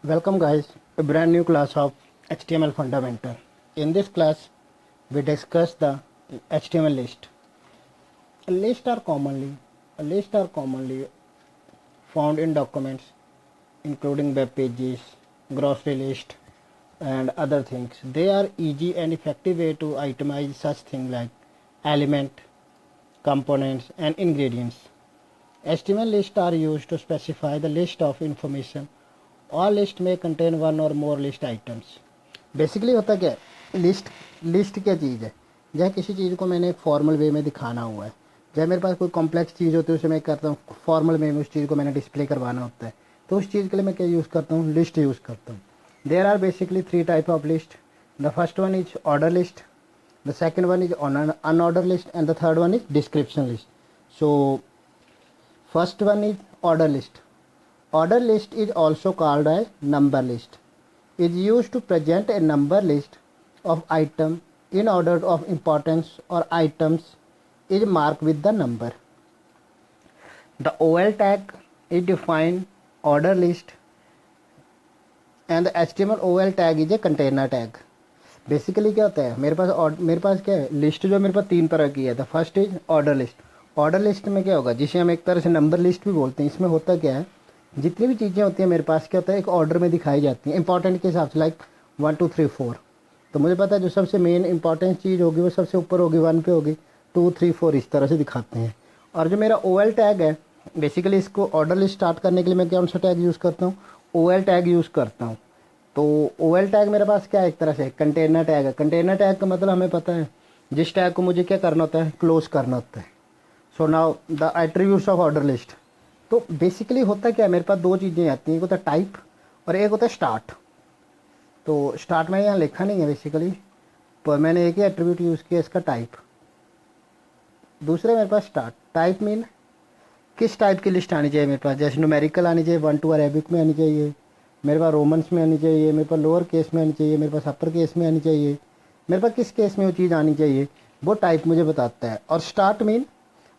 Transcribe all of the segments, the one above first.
Welcome guys, a brand new class of HTML fundamental. In this class, we discuss the HTML list. A list are commonly found in documents, including web pages, grocery list, and other things. They are easy and effective way to itemize such things like element, components, and ingredients. HTML lists are used to specify the list of information. All list may contain one or more list items. Basically होता क्या है, list क्या चीज़ है। जहाँ किसी चीज़ को मैंने एक फॉर्मल वे में दिखाना हुआ है, जहाँ मेरे पास कोई कॉम्प्लेक्स चीज़ होती है उसे मैं करता हूँ फॉर्मल वे में, उस चीज़ को मैंने डिस्प्ले करवाना होता है, तो उस चीज़ के लिए मैं क्या यूज़ करता हूँ, लिस्ट यूज़ करता हूँ। There are basically 3 type of list. The first one is order list, the second one is unorder list, and the third one is description list. So first one is order list. Order list is also called a number list. It is used to present a number list of items in order of importance, or items is marked with the number. The OL tag is defined order list, and the HTML OL tag is a container tag. Basically क्या होता है, मेरे पास क्या है, list जो मेरे पास 3 तरह की है. The first is order list. Order list में क्या होगा, जिसे हम एक तरह से नंबर लिस्ट भी बोलते हैं. इसमें होता क्या है, जितनी भी चीज़ें होती हैं मेरे पास क्या होता है, एक ऑर्डर में दिखाई जाती हैं इंपॉर्टेंट के हिसाब से, लाइक 1 2 3 4. तो मुझे पता है जो सबसे मेन इंपॉर्टेंट चीज़ होगी वो सबसे ऊपर होगी, 1 पे होगी, 2 3 4 इस तरह से दिखाते हैं. और जो मेरा OL टैग है, बेसिकली इसको ऑर्डर लिस्ट स्टार्ट करने के लिए मैं कौन सा टैग यूज़ करता हूँ, OL टैग यूज़ करता हूँ. तो OL टैग मेरे पास क्या है, एक तरह से कंटेनर टैग है. कंटेनर टैग का मतलब हमें पता है जिस टैग को मुझे क्या करना होता है, क्लोज करना होता है. So now the attributes of order list. तो बेसिकली होता क्या है, मेरे पास 2 चीज़ें आती हैं, एक होता है टाइप और एक होता है स्टार्ट. तो स्टार्ट में यहाँ लिखा नहीं है बेसिकली, पर मैंने एक ही एट्रीब्यूट यूज़ किया, इसका टाइप. दूसरे मेरे पास स्टार्ट. टाइप मीन किस टाइप की लिस्ट आनी चाहिए मेरे पास, जैसे न्यूमेरिकल आनी चाहिए, 1 to अरेबिक में आनी चाहिए, मेरे पास रोमन्स में आनी चाहिए, मेरे पास लोअर केस में आनी चाहिए, मेरे पास अपर केस में आनी चाहिए, मेरे पास किस केस में वो चीज़ आनी चाहिए, वो टाइप मुझे बताता है. और स्टार्ट मीन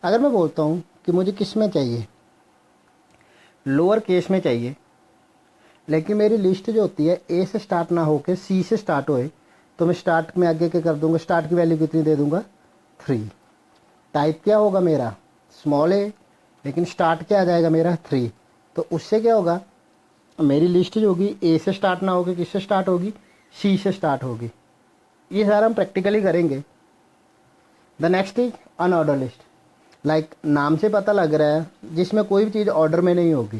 अगर मैं बोलता हूँ कि मुझे किस में चाहिए, लोअर केस में चाहिए, लेकिन मेरी लिस्ट जो होती है ए से स्टार्ट ना होकर सी से स्टार्ट होए, तो मैं स्टार्ट में आगे क्या कर दूंगा, स्टार्ट की वैल्यू कितनी दे दूंगा, 3. टाइप क्या होगा मेरा, स्मॉल ए, लेकिन स्टार्ट क्या आ जाएगा मेरा, 3. तो उससे क्या होगा, मेरी लिस्ट जो होगी ए से स्टार्ट ना होगी, किससे स्टार्ट होगी, सी से स्टार्ट होगी. ये सारा हम प्रैक्टिकली करेंगे. The next is unorder list. Like नाम से पता लग रहा है, जिसमें कोई भी चीज़ ऑर्डर में नहीं होगी.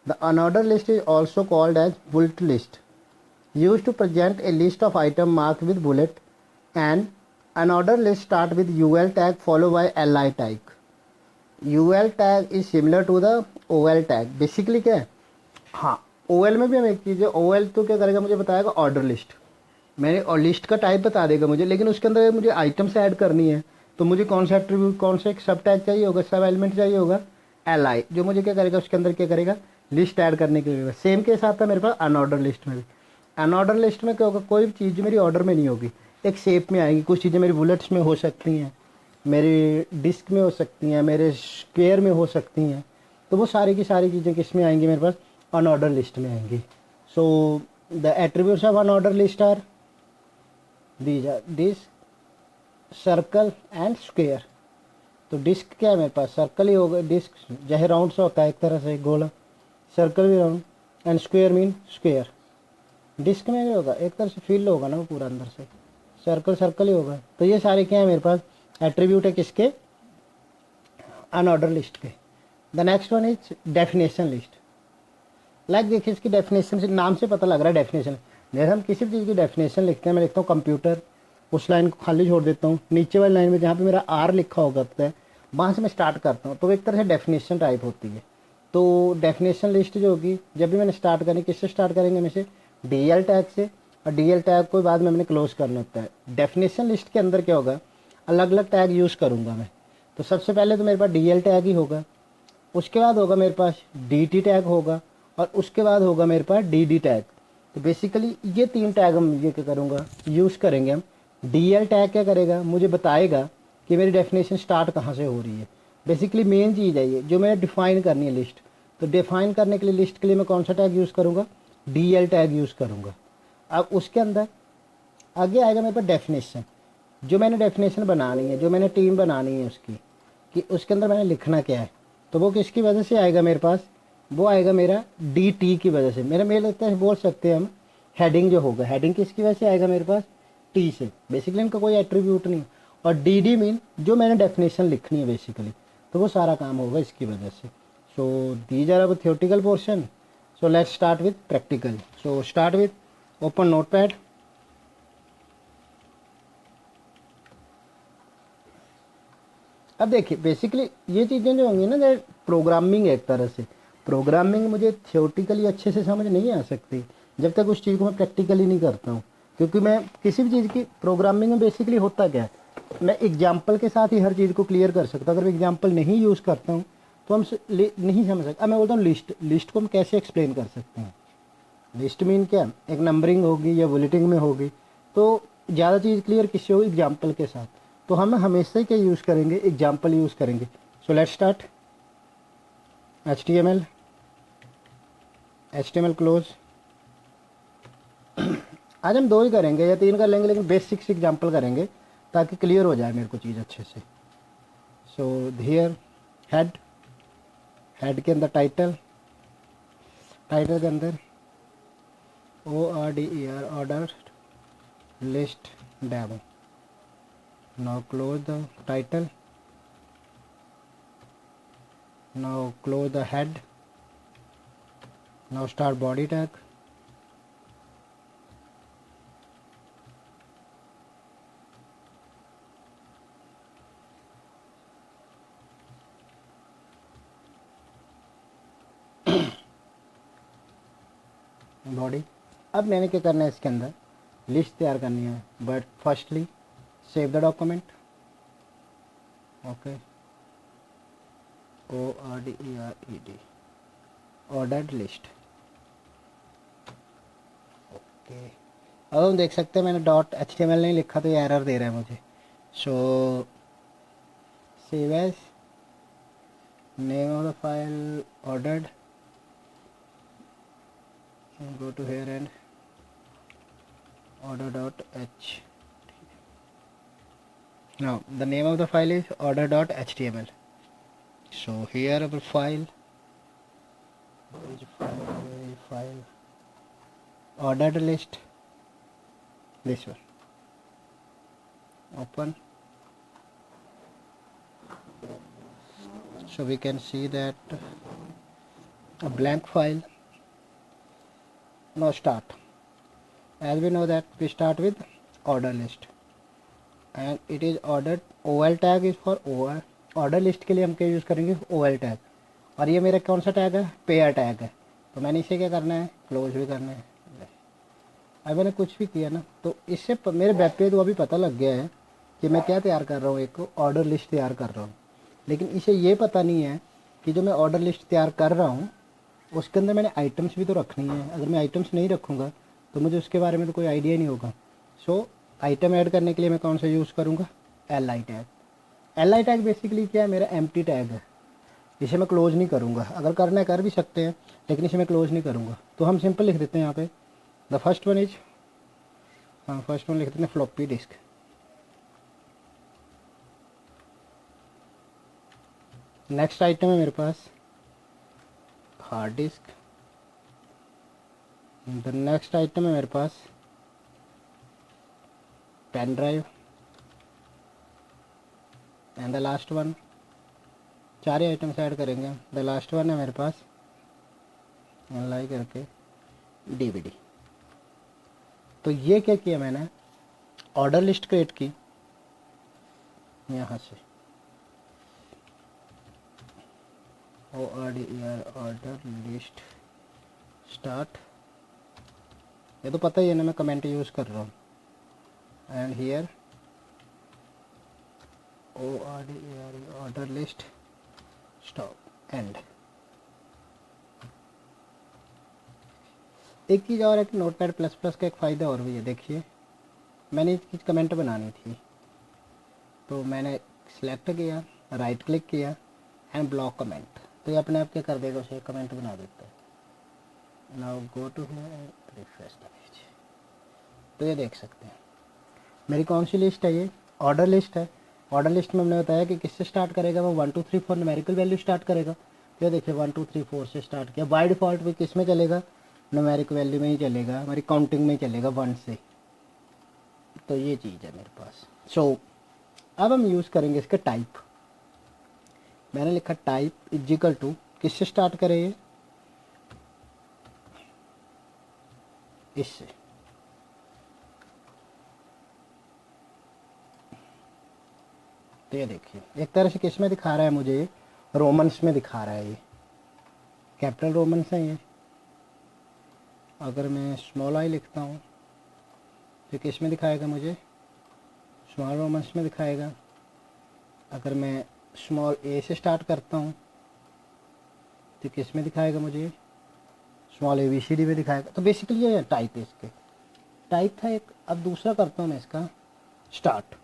The unorder list is also called as bullet list, use to present a list of item mark with bullet. And unorder list start with UL tag follow by LI tag. UL tag is similar to the OL tag. Basically क्या है, हाँ OL में भी हम एक चीज़ है, OL तो क्या करेगा, मुझे बताएगा ऑर्डर लिस्ट, मैंने और लिस्ट का टाइप बता देगा मुझे, लेकिन उसके अंदर मुझे आइटम्स ऐड करनी है, तो मुझे कौन सा एट्रीब्यूट, कौन सा एक सब टैग चाहिए होगा, सब एलिमेंट चाहिए होगा, LI, जो मुझे क्या करेगा, उसके अंदर क्या करेगा, लिस्ट ऐड करने के लिए. सेम के साथ है मेरे पास अनऑर्डर लिस्ट में भी. अनऑर्डर लिस्ट में क्या होगा, कोई भी चीज़ जो मेरी ऑर्डर में नहीं होगी, एक शेप में आएगी. कुछ चीज़ें मेरी बुलेट्स में हो सकती हैं, मेरी डिस्क में हो सकती हैं, मेरे स्क्वेयर में हो सकती हैं, तो वो सारी की सारी चीज़ें किस में आएंगी, मेरे पास अनऑर्डर लिस्ट में आएंगी. So the attributes of unorder list are this circle and square. तो डिस्क क्या है मेरे पास, सर्कल ही होगा, डिस्क जैसे राउंड सा होता है एक तरह से गोला, सर्कल भी round, and square mean square. Disc में क्या होगा, एक तरह से फील होगा ना वो पूरा अंदर से, सर्कल सर्कल ही होगा. तो ये सारे क्या है मेरे पास एट्रीब्यूट है, किसके, अनऑर्डर लिस्ट के. The next one is definition list. Like देखिए इसकी डेफिनेशन से, नाम से पता लग रहा है डेफिनेशन. जैसे हम किसी भी चीज़ की डेफिनेशन लिखते हैं, मैं लिखता हूँ कंप्यूटर, उस लाइन को खाली छोड़ देता हूँ, नीचे वाली लाइन में जहाँ पे मेरा R लिखा होगा है वहाँ से मैं स्टार्ट करता हूँ, तो एक तरह से डेफिनेशन टाइप होती है. तो डेफिनेशन लिस्ट जो होगी, जब भी मैंने स्टार्ट करनी, किससे स्टार्ट करेंगे, हमें से DL टैग से, और DL टैग को बाद में मैंने क्लोज करना होता है. डेफिनेशन लिस्ट के अंदर क्या होगा, अलग अलग टैग यूज़ करूँगा मैं. तो सबसे पहले तो मेरे पास DL टैग ही होगा, उसके बाद होगा मेरे पास DT टैग होगा, और उसके बाद होगा मेरे पास DD टैग. तो बेसिकली ये 3 टैग हम ये क्या करूँगा, यूज़ करेंगे हम. DL टैग क्या करेगा, मुझे बताएगा कि मेरी डेफिनेशन स्टार्ट कहाँ से हो रही है. बेसिकली मेन चीज़ है ये, जो मैंने डिफ़ाइन करनी है लिस्ट. तो डिफ़ाइन करने के लिए लिस्ट के लिए मैं कौन सा टैग यूज़ करूँगा, DL टैग यूज़ करूँगा। अब उसके अंदर आगे आएगा मेरे पास डेफिनेशन, जो मैंने डेफिनेशन बनानी है, जो मैंने टीम बनानी है उसकी, कि उसके अंदर मैंने लिखना क्या है, तो वो किसकी वजह से आएगा मेरे पास, वो आएगा मेरा DT की वजह से। मेरे लगता है बोल सकते हैं हम हेडिंग जो होगा, हेडिंग किसकी वजह से आएगा मेरे पास, T से। बेसिकली इनका कोई एट्रीब्यूट नहीं। और DD मीन जो मैंने डेफिनेशन लिखनी है बेसिकली, तो वो सारा काम होगा इसकी वजह से। सो दीज आर अब theoretical portion. So let's start with practical. So start with open notepad. अब देखिए बेसिकली ये चीज़ें जो होंगी ना, जैसे प्रोग्रामिंग है एक तरह से, प्रोग्रामिंग मुझे थियोरटिकली अच्छे से समझ नहीं आ सकती जब तक उस चीज़ को मैं प्रैक्टिकली नहीं करता हूँ। क्योंकि मैं किसी भी चीज़ की प्रोग्रामिंग में बेसिकली होता क्या है, मैं एग्जाम्पल के साथ ही हर चीज़ को क्लियर कर सकता हूँ। अगर मैं एग्जाम्पल नहीं यूज़ करता हूँ तो हम नहीं समझ सकते। अब मैं बोलता हूँ लिस्ट को हम कैसे एक्सप्लेन कर सकते हैं। लिस्ट मीन क्या, एक नंबरिंग होगी या बुलेटिंग में होगी, तो ज़्यादा चीज़ क्लियर किससे होगी, एग्जाम्पल के साथ। तो हम हमेशा ही क्या यूज़ करेंगे, एग्जाम्पल यूज़ करेंगे। So let's start. HTML close. आज हम 2 ही करेंगे या 3 कर लेंगे, लेकिन बेसिक्स एग्जाम्पल करेंगे ताकि क्लियर हो जाए मेरे को चीज़ अच्छे से। सो हियर हेड के अंदर टाइटल के अंदर ORDER order list demo. Now close the title, now close the head, now start body tag. Body. अब मैंने क्या करना है, इसके अंदर लिस्ट तैयार करनी है, but firstly save the document. Okay, ORDERED ordered list. Okay, अब हम देख सकते हैं मैंने .html नहीं लिखा तो ये एरर दे रहा है मुझे। So save as, name of the file ordered, go to here and order.h. Now the name of the file is order.html. So here our file, file ordered list, this one. Open. So we can see that a blank file. Now start. As we know that we start with order list and it is ordered. OL tag is for OR. Order list के लिए हम क्या use करेंगे, OL tag. और ये मेरा कौन सा टैग है, पेयर टैग है। तो मैंने इसे क्या करना है, क्लोज भी करना है। अब मैंने कुछ भी किया ना, तो इससे मेरे वेब पेज को अभी पता लग गया है कि मैं क्या तैयार कर रहा हूँ, एक ऑर्डर लिस्ट तैयार कर रहा हूँ। लेकिन इसे ये पता नहीं है कि जो मैं ऑर्डर लिस्ट तैयार कर रहा हूँ उसके अंदर मैंने आइटम्स भी तो रखनी है। अगर मैं आइटम्स नहीं रखूँगा तो मुझे उसके बारे में तो कोई आइडिया ही नहीं होगा। सो आइटम ऐड करने के लिए मैं कौन सा यूज़ करूँगा, LI tag. LI tag basically क्या है, मेरा एम्प्टी टैग है। इसे मैं क्लोज नहीं करूँगा, अगर करना है कर भी सकते हैं, लेकिन इसे मैं क्लोज नहीं करूँगा। तो हम सिंपल लिख देते हैं यहाँ पे the first one is, first one लिख देते हैं फ्लॉपी डिस्क। नेक्स्ट आइटम है मेरे पास hard disk. The next item है मेरे पास pen drive and the last one, 4 ही आइटम्स ऐड करेंगे। द लास्ट वन है मेरे पास LI करके DVD। तो ये क्या किया मैंने, ऑर्डर लिस्ट क्रिएट की यहाँ से, ORDER ऑर्डर लिस्ट स्टार्ट। ये तो पता ही है ना, मैं कमेंट यूज़ कर रहा हूँ। And here ORDER order list stop and. एक चीज़ और है कि नोटपैड प्लस प्लस का एक फ़ायदा और भी है। देखिए मैंने इसकी कमेंट बनानी थी, तो मैंने सिलेक्ट किया, राइट क्लिक किया एंड ब्लॉक कमेंट, तो ये अपने आप क्या कर देगा, उसे कमेंट बना देता है। Now go to here, refresh the page. तो ये देख सकते हैं मेरी कौन सी लिस्ट है, ये ऑर्डर लिस्ट है। ऑर्डर लिस्ट में हमने बताया कि किससे स्टार्ट करेगा, वो 1 2 3 4 न्यूमेरिकल वैल्यू स्टार्ट करेगा। तो ये देखिए 1 2 3 4 से स्टार्ट किया। बाय डिफ़ॉल्ट भी किस में चलेगा, न्यूमेरिक वैल्यू में ही चलेगा, हमारी काउंटिंग में ही चलेगा 1 से। तो ये चीज़ है मेरे पास। सो अब हम यूज़ करेंगे इसके टाइप। मैंने लिखा टाइप इजिकल टू, किससे स्टार्ट करें ये, इससे। तो ये देखिए एक तरह से किस में दिखा रहा है मुझे, रोमन्स में दिखा रहा है, ये कैपिटल रोमन्स हैं ये। अगर मैं स्मॉल आई लिखता हूँ तो किस में दिखाएगा मुझे, स्मॉल रोमन्स में दिखाएगा। अगर मैं स्मॉल ए से स्टार्ट करता हूँ तो किस में दिखाएगा मुझे, स्मॉल ABCD में दिखाएगा। तो बेसिकली ये टाइप है, इसके टाइप था एक। अब दूसरा करता हूँ मैं इसका स्टार्ट।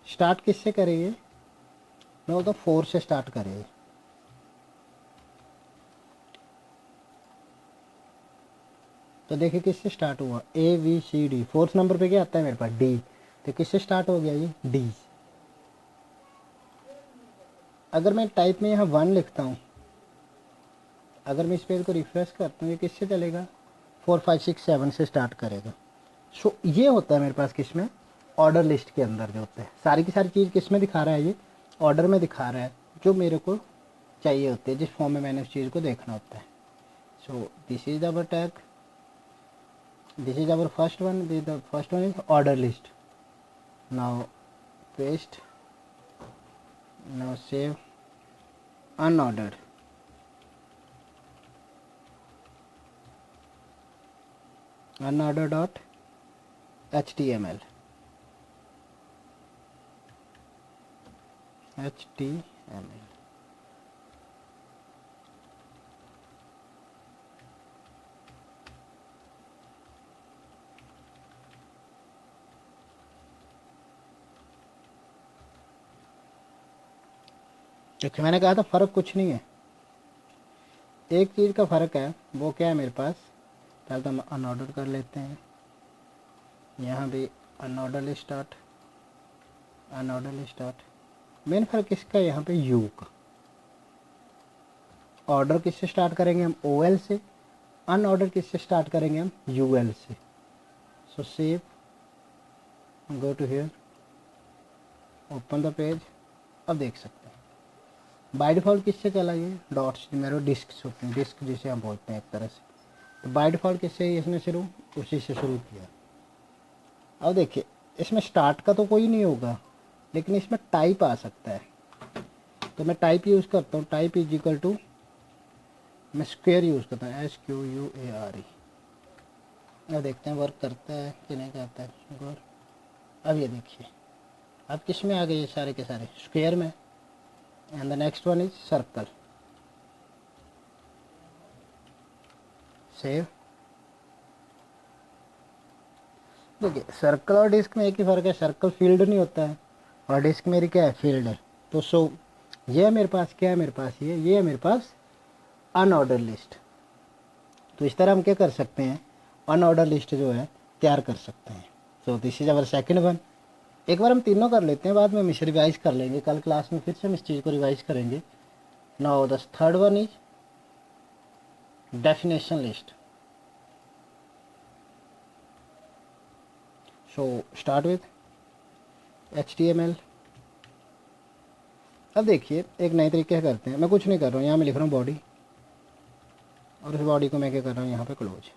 स्टार्ट किससे करेंगे, मैं बोलता हूँ 4 से स्टार्ट करेंगे। तो देखिए किससे स्टार्ट हुआ, ABCD। 4th नंबर पे क्या आता है मेरे पास, D। तो किससे स्टार्ट हो गया ये, D। अगर मैं टाइप में यहाँ 1 लिखता हूँ, अगर मैं इस पेज को रिफ्रेश करता हूँ, ये किससे चलेगा, 4 5 6 7 से स्टार्ट करेगा। सो ये होता है मेरे पास किस में, ऑर्डर लिस्ट के अंदर जो होता है। सारी की सारी चीज़ किस में दिखा रहा है, ये ऑर्डर में दिखा रहा है, जो मेरे को चाहिए होती है, जिस फॉर्म में मैंने उस चीज़ को देखना होता है। So this is our tag, this is our first one, the first one is order list. Now paste, now save unordered. unordered dot html, देखिए मैंने कहा था फ़र्क कुछ नहीं है, एक चीज़ का फ़र्क है। वो क्या है मेरे पास, पहले तो हम अनऑर्डर कर लेते हैं। यहाँ भी unordered start, unordered start. Main फ़र्क इसका यहाँ पे यू का। ऑर्डर किससे स्टार्ट करेंगे हम, OL से। अनऑर्डर किससे स्टार्ट करेंगे हम, UL से। So save, go to here, open the page. अब देख सकते हैं बाय डिफ़ॉल्ट किससे चला, ये डॉट्स मेरे डिस्क होते हैं, डिस्क जिसे हम बोलते हैं एक तरह से। तो बाय डिफ़ॉल्ट किससे इसने शुरू, उसी से शुरू किया। अब देखिए इसमें स्टार्ट का तो कोई नहीं होगा, लेकिन इसमें टाइप आ सकता है। तो मैं टाइप यूज़ करता हूँ, टाइप इज इक्वल टू, मैं स्क्वायर यूज़ करता हूँ, SQUARE। अब देखते हैं वर्क करता है कि नहीं करता है। अब ये देखिए अब किस में आ गए ये सारे के सारे, स्क्वायर में। And the next one is circle. Save. देखिए सर्कल और डिस्क में एक ही फ़र्क है, सर्कल फील्ड नहीं होता है और डिस्क मेरी क्या है, फील्ड है। तो सो ये मेरे पास क्या है, मेरे पास ये है मेरे पास अनऑर्डर लिस्ट। तो इस तरह हम क्या कर सकते हैं, अनऑर्डर लिस्ट जो है तैयार कर सकते हैं। So this is our second one. एक बार हम तीनों कर लेते हैं, बाद में हम इसे रिवाइज कर लेंगे, कल क्लास में फिर से हम इस चीज़ को रिवाइज करेंगे। Now the third one is definition list. So start with HTML। अब देखिए एक नए तरीके से करते हैं, मैं कुछ नहीं कर रहा हूँ, यहाँ मैं लिख रहा हूँ बॉडी, और उस बॉडी को मैं क्या कर रहा हूँ, यहाँ पे क्लोज।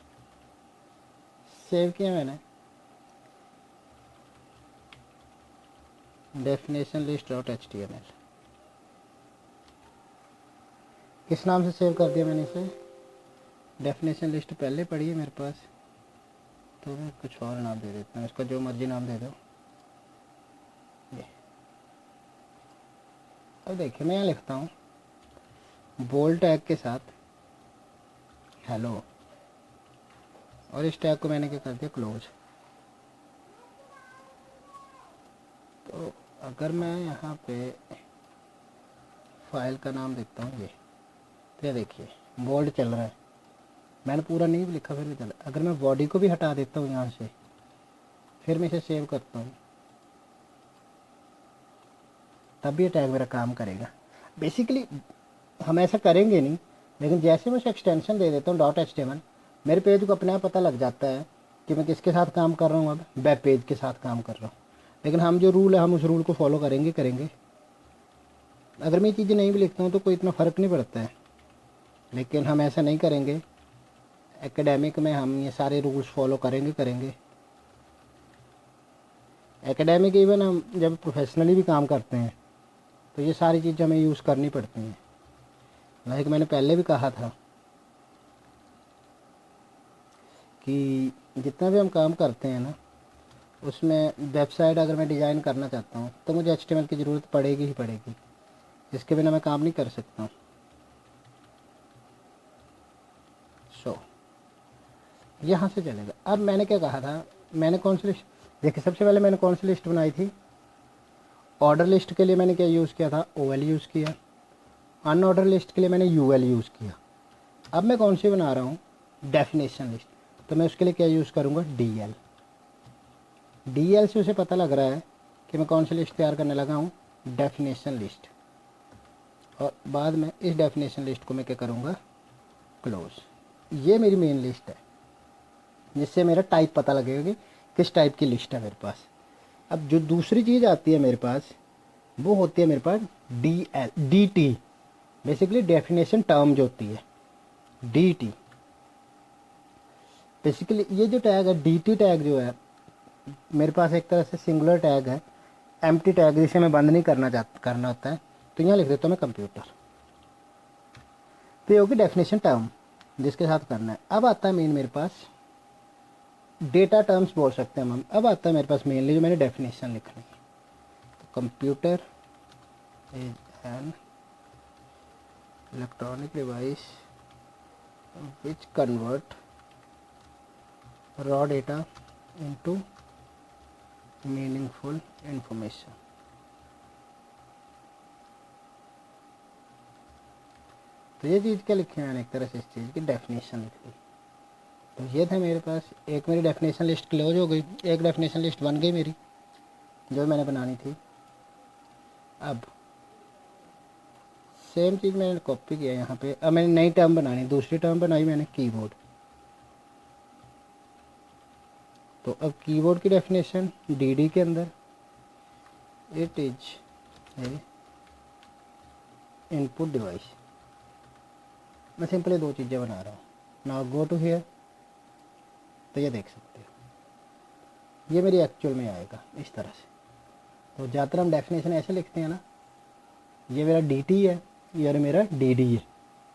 सेव किया मैंने, डेफिनेशन लिस्ट डॉट HTML। किस नाम से सेव कर दिया मैंने इसे, डेफिनेशन लिस्ट पहले पड़ी है मेरे पास, तो मैं कुछ और नाम दे देता हूँ, इसका जो मर्जी नाम दे दो। ये अब देखिए मैं यहाँ लिखता हूँ बोल्ड टैग के साथ हेलो, और इस टैग को मैंने क्या कर दिया, क्लोज। तो अगर मैं यहाँ पे फाइल का नाम देता हूँ ये, तो ये देखिए बोल्ड चल रहा है, मैंने पूरा नहीं भी लिखा फिर भी चला। अगर मैं बॉडी को भी हटा देता हूँ यहाँ से, फिर मैं इसे सेव करता हूँ, तब भी ये टैग मेरा काम करेगा। बेसिकली हम ऐसा करेंगे नहीं, लेकिन जैसे मैं उसे एक्सटेंशन दे देता हूँ .html, मेरे पेज को अपने आप पता लग जाता है कि मैं किसके साथ काम कर रहा हूँ, अब वेब पेज के साथ काम कर रहा हूँ। लेकिन हम जो रूल है हम उस रूल को फॉलो करेंगे। अगर मैं ये चीज़ें नहीं भी लिखता हूँ तो कोई इतना फ़र्क नहीं पड़ता है, लेकिन हम ऐसा नहीं करेंगे। एकेडमिक में हम ये सारे रूल्स फॉलो करेंगे। एकेडमिक इवन हम जब प्रोफेशनली भी काम करते हैं तो ये सारी चीज़ें हमें यूज़ करनी पड़ती हैं। लाइक मैंने पहले भी कहा था कि जितना भी हम काम करते हैं ना, उसमें वेबसाइट अगर मैं डिज़ाइन करना चाहता हूँ तो मुझे HTML की ज़रूरत पड़ेगी ही पड़ेगी, इसके बिना मैं काम नहीं कर सकता हूँ। सो यहाँ से चलेगा। अब मैंने क्या कहा था, मैंने कौन सी लिस्ट, देखिए सबसे पहले मैंने कौन सी लिस्ट बनाई थी। ऑर्डर लिस्ट के लिए मैंने क्या यूज़ किया था, OL यूज़ किया। अनऑर्डर लिस्ट के लिए मैंने UL यूज़ किया। अब मैं कौन सी बना रहा हूँ, डेफिनेशन लिस्ट, तो मैं उसके लिए क्या यूज़ करूँगा, DL से उसे पता लग रहा है कि मैं कौन सी लिस्ट तैयार करने लगा हूँ, डेफिनेशन लिस्ट। और बाद में इस डेफिनेशन लिस्ट को मैं क्या करूँगा, क्लोज। ये मेरी मेन लिस्ट है, जिससे मेरा टाइप पता लगेगा कि किस टाइप की लिस्ट है मेरे पास। अब जो दूसरी चीज़ आती है मेरे पास, वो होती है मेरे पास DT, बेसिकली डेफिनेशन टर्म जो होती है DT। बेसिकली ये जो टैग है DT टैग जो है मेरे पास एक तरह से सिंगुलर टैग है, एम्प्टी टैग, जिसे मैं बंद नहीं करना होता है। तो यहाँ लिख देता हूँ मैं कंप्यूटर, तो ये होगी डेफिनेशन टर्म जिसके साथ करना है। अब आता है मेन मेरे पास डेटा टर्म्स बोल सकते हैं हम। अब आता है मेरे पास मेनली जो मैंने डेफिनेशन लिखनी है, तो computer is an electronic device which convert raw data into meaningful information. तो ये चीज़ क्या लिखी है मैंने, एक तरह से इस चीज़ की डेफिनेशन लिख दी। तो ये था मेरे पास, एक मेरी डेफिनेशन लिस्ट क्लोज हो गई, एक डेफिनेशन लिस्ट बन गई मेरी जो मैंने बनानी थी। अब सेम चीज़ मैंने कॉपी किया यहाँ पे। अब मैंने नई टर्म बनानी, दूसरी टर्म बनाई मैंने कीबोर्ड। तो अब कीबोर्ड की डेफिनेशन DD के अंदर, it is a input device. मैं सिंपली दो चीज़ें बना रहा हूँ। नाउ गो टू हियर, तो ये देख सकते हो ये मेरी एक्चुअल में आएगा इस तरह से। तो ज़्यादातर हम डेफिनेशन ऐसे लिखते हैं ना, ये मेरा DT है, ये मेरा DD है,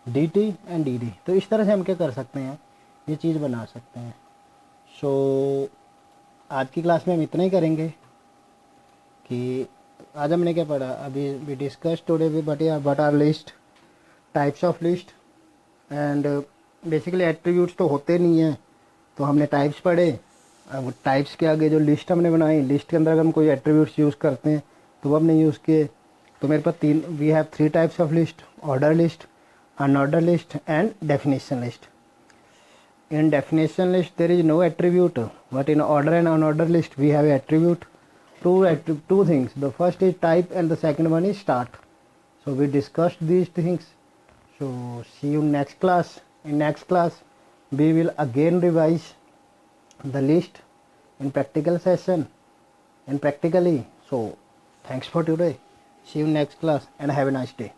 DT एंड DD। तो इस तरह से हम क्या कर सकते हैं, ये चीज़ बना सकते हैं। सो आज की क्लास में हम इतना ही करेंगे कि आज हमने क्या पढ़ा, अभी we discuss today we but are list, types of list and basically attributes तो होते नहीं हैं, तो हमने टाइप्स पढ़े। अब टाइप्स के आगे जो लिस्ट हमने बनाई, लिस्ट के अंदर अगर हम कोई एट्रीब्यूट्स यूज़ करते हैं तो वो हमने यूज़ किए। तो मेरे पास we have 3 types of list, order list, unorder list and definition list. In definition list there is no attribute, but in order and unorder list we have attribute. Two things. The first is type and the second one is start. So we discussed these things. So see you next class. In next class we will again revise the list in practical session and practically. So thanks for today. See you next class and have a nice day.